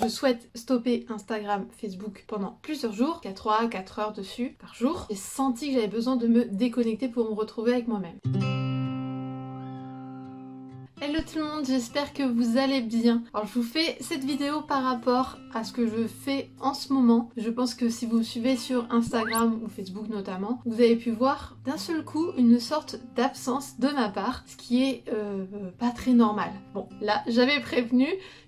Je souhaite stopper Instagram, Facebook pendant plusieurs jours, 4 heures dessus par jour. J'ai senti que j'avais besoin de me déconnecter pour me retrouver avec moi-même. Hello tout le monde, j'espère que vous allez bien. Alors je vous fais cette vidéo par rapport à ce que je fais en ce moment. Je pense que si vous me suivez sur Instagram ou Facebook notamment, vous avez pu voir d'un seul coup une sorte d'absence de ma part, ce qui est pas très normal. Bon, là j'avais prévenu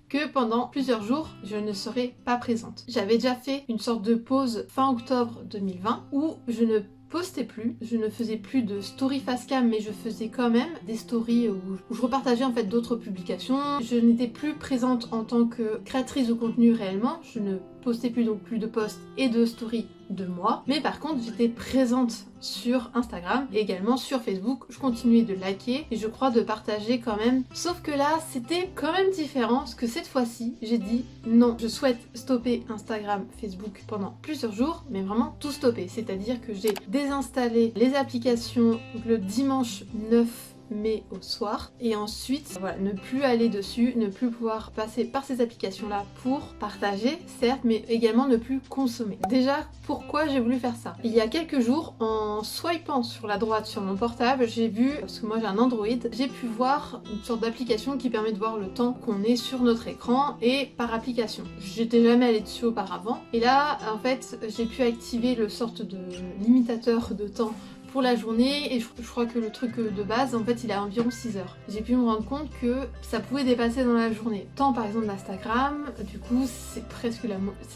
que pendant plusieurs jours, je ne serai pas présente. J'avais déjà fait une sorte de pause fin octobre 2020 où je ne postais plus, je ne faisais plus de story facecam, mais je faisais quand même des stories où je repartageais en fait d'autres publications. Je n'étais plus présente en tant que créatrice de contenu réellement, je ne postais plus donc plus de posts et de stories de moi, mais par contre j'étais présente sur Instagram et également sur Facebook. Je continuais de liker et je crois de partager quand même, sauf que là c'était quand même différent parce que cette fois-ci j'ai dit non, je souhaite stopper Instagram, Facebook pendant plusieurs jours, mais vraiment tout stopper, c'est-à-dire que j'ai désinstallé les applications le dimanche 9 mai au soir et ensuite voilà, ne plus aller dessus, ne plus pouvoir passer par ces applications là pour partager certes, mais également ne plus consommer. Déjà pourquoi j'ai voulu faire ça? Il y a quelques jours en swipant sur la droite sur mon portable, j'ai vu, parce que moi j'ai un Android, j'ai pu voir une sorte d'application qui permet de voir le temps qu'on est sur notre écran et par application. J'étais jamais allée dessus auparavant et là en fait j'ai pu activer le sorte de limitateur de temps pour la journée et je crois que le truc de base en fait il est à environ 6 heures. J'ai pu me rendre compte que ça pouvait dépasser dans la journée. Tant par exemple d'Instagram, du coup c'est presque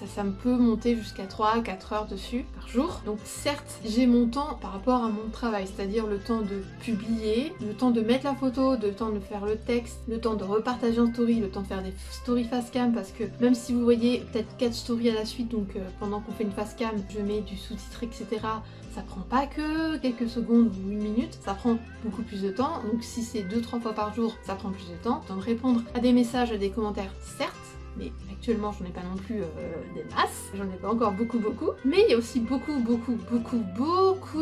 ça me peut monter jusqu'à 3-4 heures dessus par jour. Donc certes j'ai mon temps par rapport à mon travail, c'est-à-dire le temps de publier, le temps de mettre la photo, le temps de faire le texte, le temps de repartager en story, le temps de faire des stories facecam parce que même si vous voyez peut-être 4 stories à la suite, donc pendant qu'on fait une facecam je mets du sous-titre etc. Ça prend pas que quelques secondes ou une minute, ça prend beaucoup plus de temps. Donc si c'est 2-3 fois par jour, ça prend plus de temps. De répondre à des messages, à des commentaires, certes, mais actuellement j'en ai pas non plus des masses, j'en ai pas encore beaucoup, mais il y a aussi beaucoup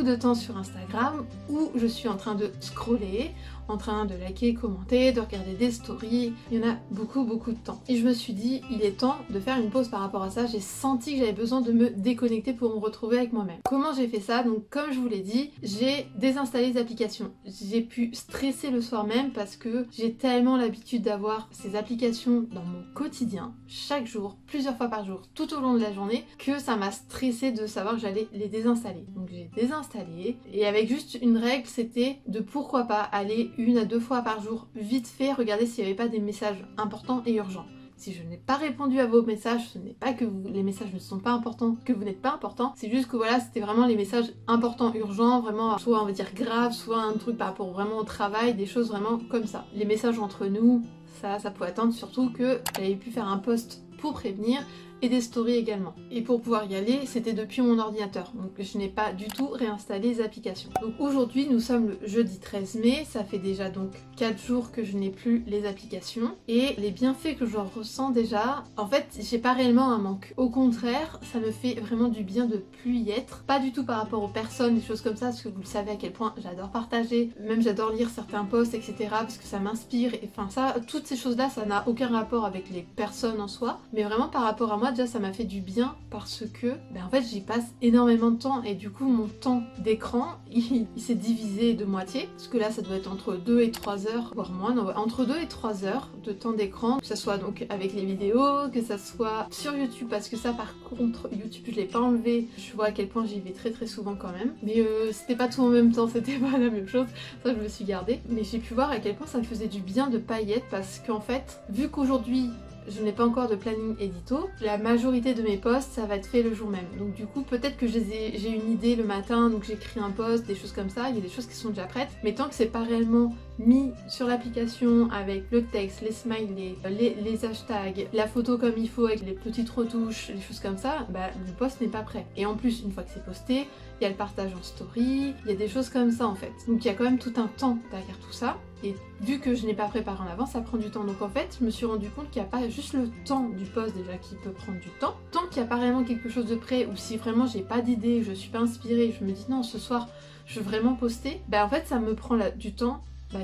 de temps sur Instagram où je suis en train de scroller, en train de liker, commenter, de regarder des stories, il y en a beaucoup de temps. Et je me suis dit, il est temps de faire une pause par rapport à ça, j'ai senti que j'avais besoin de me déconnecter pour me retrouver avec moi-même. Comment j'ai fait ça? Donc comme je vous l'ai dit, j'ai désinstallé les applications. J'ai pu stresser le soir même parce que j'ai tellement l'habitude d'avoir ces applications dans mon quotidien, chaque jour, plusieurs fois par jour, tout au long de la journée, que ça m'a stressé de savoir que j'allais les désinstaller. Donc j'ai désinstallé et avec juste une règle, c'était de pourquoi pas aller 1 à 2 fois par jour, vite fait, regarder s'il n'y avait pas des messages importants et urgents. Si je n'ai pas répondu à vos messages, ce n'est pas que les messages ne sont pas importants, que vous n'êtes pas important, c'est juste que voilà, c'était vraiment les messages importants, urgents, vraiment, soit on va dire graves, soit un truc par rapport vraiment au travail, des choses vraiment comme ça. Les messages entre nous, ça pouvait attendre, surtout que j'avais pu faire un post pour prévenir, et des stories également. Et pour pouvoir y aller, c'était depuis mon ordinateur, donc je n'ai pas du tout réinstallé les applications. Donc aujourd'hui, nous sommes le jeudi 13 mai, ça fait déjà donc 4 jours que je n'ai plus les applications, et les bienfaits que j'en ressens déjà, en fait, j'ai pas réellement un manque. Au contraire, ça me fait vraiment du bien de plus y être, pas du tout par rapport aux personnes, des choses comme ça, parce que vous le savez à quel point j'adore partager, même j'adore lire certains posts, etc., parce que ça m'inspire, et enfin ça, toutes ces choses-là, ça n'a aucun rapport avec les personnes en soi, mais vraiment par rapport à moi, déjà ça m'a fait du bien parce que en fait j'y passe énormément de temps et du coup mon temps d'écran il s'est divisé de moitié parce que là ça doit être entre 2 et 3 heures voire moins, non, entre 2 et 3 heures de temps d'écran, que ça soit donc avec les vidéos, que ça soit sur YouTube, parce que ça par contre YouTube je l'ai pas enlevé, je vois à quel point j'y vais très souvent quand même, mais c'était pas tout en même temps, c'était pas la même chose, ça je me suis gardée, mais j'ai pu voir à quel point ça me faisait du bien de pas y être parce qu'en fait vu qu'aujourd'hui je n'ai pas encore de planning édito, la majorité de mes posts ça va être fait le jour même. Donc du coup peut-être que j'ai une idée le matin, donc j'écris un post, des choses comme ça, il y a des choses qui sont déjà prêtes, mais tant que c'est pas réellement mis sur l'application avec le texte, les smileys, les hashtags, la photo comme il faut avec les petites retouches, les choses comme ça, le post n'est pas prêt. Et en plus une fois que c'est posté, il y a le partage en story, il y a des choses comme ça en fait. Donc il y a quand même tout un temps derrière tout ça. Et vu que je n'ai pas préparé en avance, ça prend du temps. Donc en fait, je me suis rendu compte qu'il n'y a pas juste le temps du post déjà qui peut prendre du temps. Tant qu'il n'y a pas vraiment quelque chose de prêt, ou si vraiment j'ai pas d'idée, je suis pas inspirée, je me dis non, ce soir je veux vraiment poster, en fait ça me prend du temps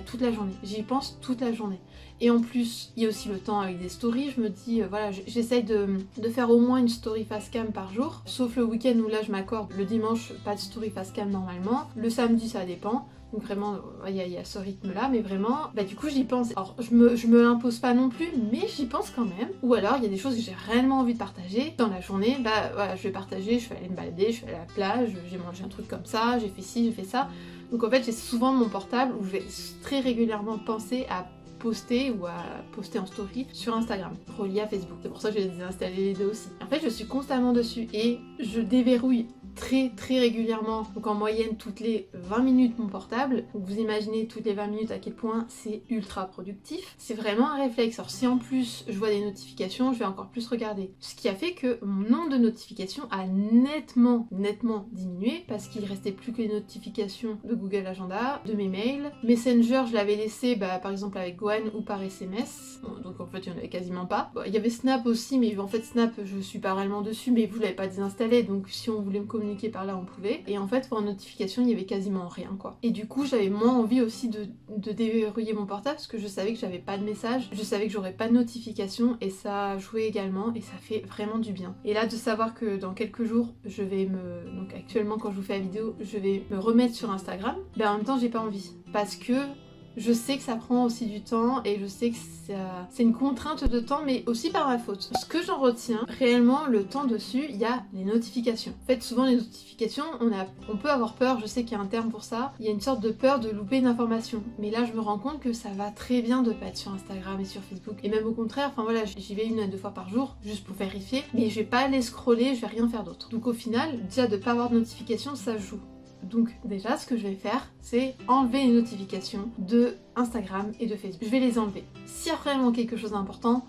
toute la journée. J'y pense toute la journée. Et en plus, il y a aussi le temps avec des stories. Je me dis, voilà, j'essaye de faire au moins une story face cam par jour. Sauf le week-end où là, je m'accorde. Le dimanche, pas de story face cam normalement. Le samedi, ça dépend. Donc vraiment, il y a ce rythme-là, mais vraiment, du coup, j'y pense. Alors, je me l'impose pas non plus, mais j'y pense quand même. Ou alors, il y a des choses que j'ai réellement envie de partager. Dans la journée, voilà, je vais partager, je vais aller me balader, je vais aller à la plage, j'ai mangé un truc comme ça, j'ai fait ci, j'ai fait ça. Donc en fait, j'ai souvent mon portable où je vais très régulièrement penser à poster ou à poster en story sur Instagram, relié à Facebook. C'est pour ça que j'ai désinstallé les deux aussi. En fait, je suis constamment dessus et je déverrouille très régulièrement, donc en moyenne toutes les 20 minutes mon portable. Donc vous imaginez toutes les 20 minutes à quel point c'est ultra productif. C'est vraiment un réflexe. Alors si en plus je vois des notifications, je vais encore plus regarder. Ce qui a fait que mon nombre de notifications a nettement diminué parce qu'il restait plus que les notifications de Google Agenda, de mes mails. Messenger, je l'avais laissé par exemple avec Gwen ou par SMS. Bon, donc en fait il n'y en avait quasiment pas. Bon, il y avait Snap aussi, mais en fait Snap je suis pas réellement dessus, mais vous l'avez pas désinstallé, donc si on voulait me communiquer par là on pouvait, et en fait pour une notification il y avait quasiment rien quoi. Et du coup j'avais moins envie aussi de déverrouiller mon portable parce que je savais que j'avais pas de message, je savais que j'aurais pas de notification, et ça jouait également et ça fait vraiment du bien. Et là de savoir que dans quelques jours je vais donc actuellement quand je vous fais la vidéo je vais me remettre sur Instagram, en même temps j'ai pas envie parce que je sais que ça prend aussi du temps et je sais que c'est une contrainte de temps, mais aussi par ma faute. Ce que j'en retiens, réellement, le temps dessus, il y a les notifications. En fait, souvent les notifications, on peut avoir peur, je sais qu'il y a un terme pour ça, il y a une sorte de peur de louper une information. Mais là, je me rends compte que ça va très bien de pas être sur Instagram et sur Facebook. Et même au contraire, enfin voilà, j'y vais 1 à 2 fois par jour, juste pour vérifier, mais je vais pas aller scroller, je vais rien faire d'autre. Donc au final, déjà de pas avoir de notifications, ça joue. Donc déjà ce que je vais faire c'est enlever les notifications de Instagram et de Facebook. Je vais les enlever. S'il y a vraiment quelque chose d'important,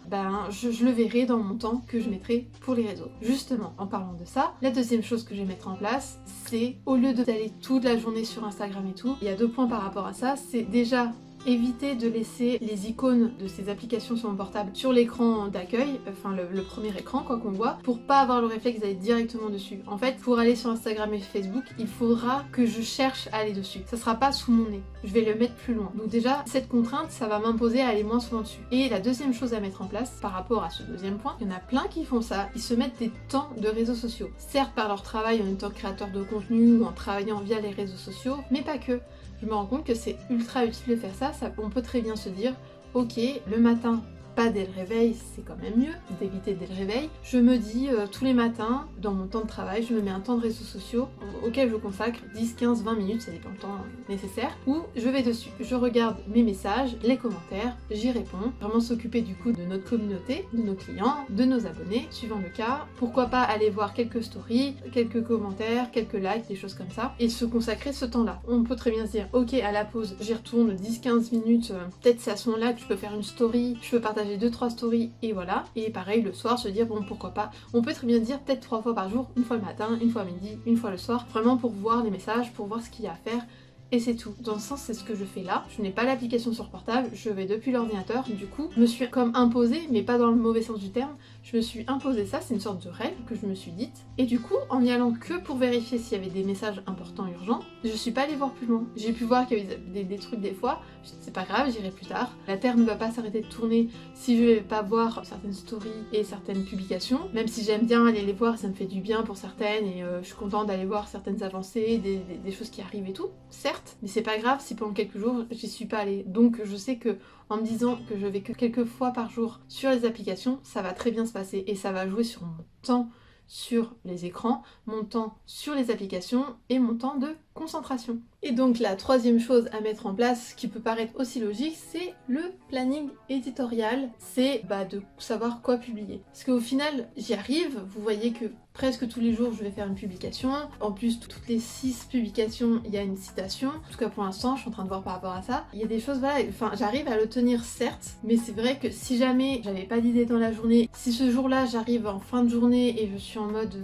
je le verrai dans mon temps que je mettrai pour les réseaux. Justement, en parlant de ça, la deuxième chose que je vais mettre en place, c'est au lieu d'aller toute la journée sur Instagram et tout, il y a 2 points par rapport à ça. C'est déjà éviter de laisser les icônes de ces applications sur mon portable sur l'écran d'accueil, enfin le premier écran quoi qu'on voit, pour pas avoir le réflexe d'aller directement dessus. En fait, pour aller sur Instagram et Facebook, il faudra que je cherche à aller dessus. Ça sera pas sous mon nez, je vais le mettre plus loin. Donc déjà, cette contrainte, ça va m'imposer à aller moins souvent dessus. Et la deuxième chose à mettre en place, par rapport à ce deuxième point, il y en a plein qui font ça, ils se mettent des temps de réseaux sociaux. Certes par leur travail en étant créateur de contenu ou en travaillant via les réseaux sociaux, mais pas que. Je me rends compte que c'est ultra utile de faire ça, on peut très bien se dire, ok, le matin, pas dès le réveil, c'est quand même mieux d'éviter dès le réveil. Je me dis tous les matins, dans mon temps de travail, je me mets un temps de réseaux sociaux auquel je consacre 10, 15, 20 minutes, ça dépend du temps nécessaire, où je vais dessus, je regarde mes messages, les commentaires, j'y réponds, vraiment s'occuper du coup de notre communauté, de nos clients, de nos abonnés, suivant le cas. Pourquoi pas aller voir quelques stories, quelques commentaires, quelques likes, des choses comme ça, et se consacrer ce temps-là. On peut très bien se dire, ok, à la pause, j'y retourne 10-15 minutes, peut-être c'est à ce moment-là que je peux faire une story, je peux partager 2-3 stories et voilà. Et pareil le soir se dire bon pourquoi pas. On peut très bien dire peut-être 3 fois par jour, une fois le matin, une fois à midi, une fois le soir, vraiment pour voir les messages, pour voir ce qu'il y a à faire. Et c'est tout. Dans ce sens, c'est ce que je fais là. Je n'ai pas l'application sur portable, je vais depuis l'ordinateur. Du coup, je me suis comme imposée, mais pas dans le mauvais sens du terme, je me suis imposé ça, c'est une sorte de règle que je me suis dite. Et du coup, en y allant que pour vérifier s'il y avait des messages importants, urgents, je suis pas allée voir plus loin. J'ai pu voir qu'il y avait des trucs des fois, c'est pas grave, j'irai plus tard. La Terre ne va pas s'arrêter de tourner si je vais pas voir certaines stories et certaines publications, même si j'aime bien aller les voir, ça me fait du bien pour certaines et je suis contente d'aller voir certaines avancées, des choses qui arrivent et tout, certes, mais c'est pas grave si pendant quelques jours j'y suis pas allée. Donc je sais que en me disant que je vais que quelques fois par jour sur les applications, ça va très bien se passer et ça va jouer sur mon temps sur les écrans, mon temps sur les applications et mon temps de concentration. Et donc la troisième chose à mettre en place, qui peut paraître aussi logique, c'est le planning éditorial, c'est de savoir quoi publier. Parce qu'au final, j'y arrive, vous voyez que presque tous les jours je vais faire une publication, en plus toutes les 6 publications il y a une citation, en tout cas pour l'instant je suis en train de voir par rapport à ça. Il y a des choses, voilà, enfin j'arrive à le tenir certes, mais c'est vrai que si jamais j'avais pas d'idée dans la journée, si ce jour-là j'arrive en fin de journée et je suis en mode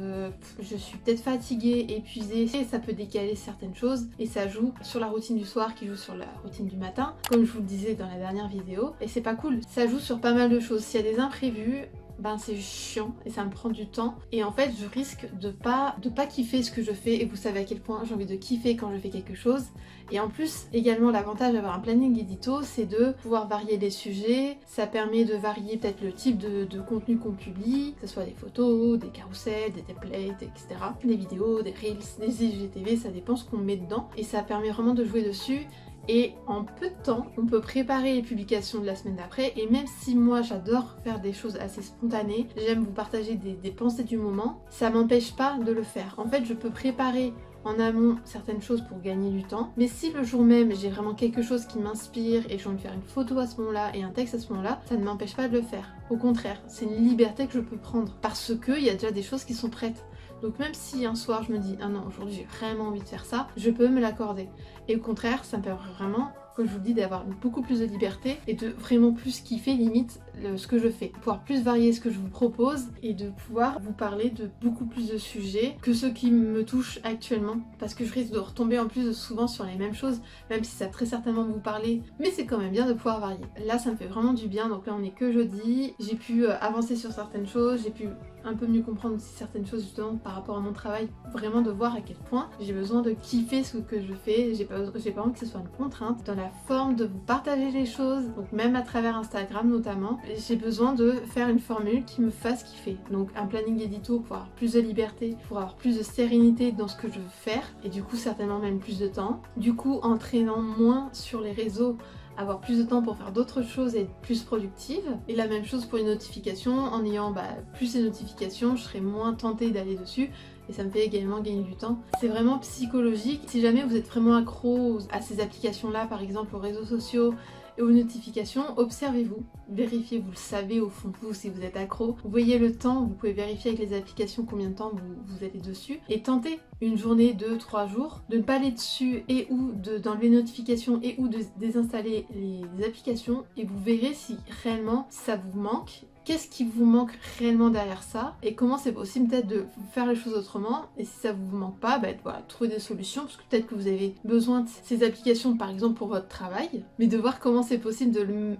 je suis peut-être fatiguée, épuisée, ça peut décaler certaines choses et ça joue sur la routine du soir qui joue sur la routine du matin, comme je vous le disais dans la dernière vidéo, et c'est pas cool. Ça joue sur pas mal de choses. S'il y a des imprévus, ben c'est chiant et ça me prend du temps. Et en fait, je risque de pas kiffer ce que je fais. Et vous savez à quel point j'ai envie de kiffer quand je fais quelque chose. Et en plus, également, l'avantage d'avoir un planning édito, c'est de pouvoir varier les sujets. Ça permet de varier peut-être le type de contenu qu'on publie, que ce soit des photos, des carousels, des templates, etc. Des vidéos, des reels, des IGTV, ça dépend ce qu'on met dedans. Et ça permet vraiment de jouer dessus. Et en peu de temps, on peut préparer les publications de la semaine d'après. Et même si moi j'adore faire des choses assez spontanées, j'aime vous partager des pensées du moment, ça m'empêche pas de le faire. En fait, je peux préparer en amont certaines choses pour gagner du temps, mais si le jour même j'ai vraiment quelque chose qui m'inspire et j'ai envie de faire une photo à ce moment-là et un texte à ce moment-là, ça ne m'empêche pas de le faire. Au contraire, c'est une liberté que je peux prendre parce qu'il y a déjà des choses qui sont prêtes. Donc même si un soir je me dis ah non, aujourd'hui j'ai vraiment envie de faire ça, je peux me l'accorder. Et au contraire, ça me permet vraiment, comme je vous le dis, d'avoir beaucoup plus de liberté et de vraiment plus kiffer limite ce que je fais. Pouvoir plus varier ce que je vous propose et de pouvoir vous parler de beaucoup plus de sujets que ceux qui me touchent actuellement. Parce que je risque de retomber en plus souvent sur les mêmes choses, même si ça va très certainement vous parler. Mais c'est quand même bien de pouvoir varier. Là ça me fait vraiment du bien, donc là on est que jeudi. J'ai pu avancer sur certaines choses, j'ai pu un peu mieux comprendre aussi certaines choses justement par rapport à mon travail. Vraiment de voir à quel point j'ai besoin de kiffer ce que je fais. J'ai pas envie que ce soit une contrainte. Dans la forme de vous partager les choses, donc même à travers Instagram notamment, j'ai besoin de faire une formule qui me fasse kiffer. Donc un planning édito pour avoir plus de liberté, pour avoir plus de sérénité dans ce que je veux faire et du coup certainement même plus de temps. Du coup en traînant moins sur les réseaux, avoir plus de temps pour faire d'autres choses et être plus productive. Et la même chose pour les notifications, en ayant plus de notifications, je serai moins tentée d'aller dessus et ça me fait également gagner du temps. C'est vraiment psychologique. Si jamais vous êtes vraiment accro à ces applications-là, par exemple aux réseaux sociaux et aux notifications, observez-vous, vérifiez, vous le savez au fond de vous si vous êtes accro. Vous voyez le temps, vous pouvez vérifier avec les applications combien de temps vous allez dessus et tentez une journée, 2-3 jours, de ne pas aller dessus et ou d'enlever les notifications et ou de désinstaller les applications et vous verrez si réellement ça vous manque. Qu'est-ce qui vous manque réellement derrière ça et comment c'est possible peut-être de faire les choses autrement, et si ça vous manque pas, voilà, trouver des solutions parce que peut-être que vous avez besoin de ces applications par exemple pour votre travail, mais de voir comment c'est possible de le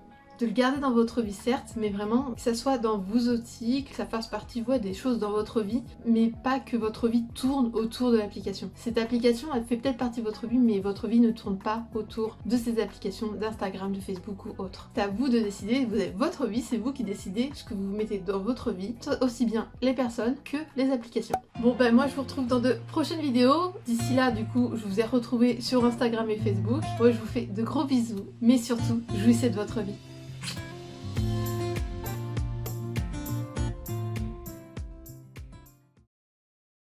garder dans votre vie certes, mais vraiment que ça soit dans vos outils, que ça fasse partie des choses dans votre vie, mais pas que votre vie tourne autour de l'application. Cette application, elle fait peut-être partie de votre vie, mais votre vie ne tourne pas autour de ces applications d'Instagram, de Facebook ou autres. C'est à vous de décider, vous avez votre vie, c'est vous qui décidez ce que vous mettez dans votre vie, aussi bien les personnes que les applications. Bon moi je vous retrouve dans de prochaines vidéos. D'ici là du coup, je vous ai retrouvé sur Instagram et Facebook. Moi je vous fais de gros bisous, mais surtout, jouissez de votre vie.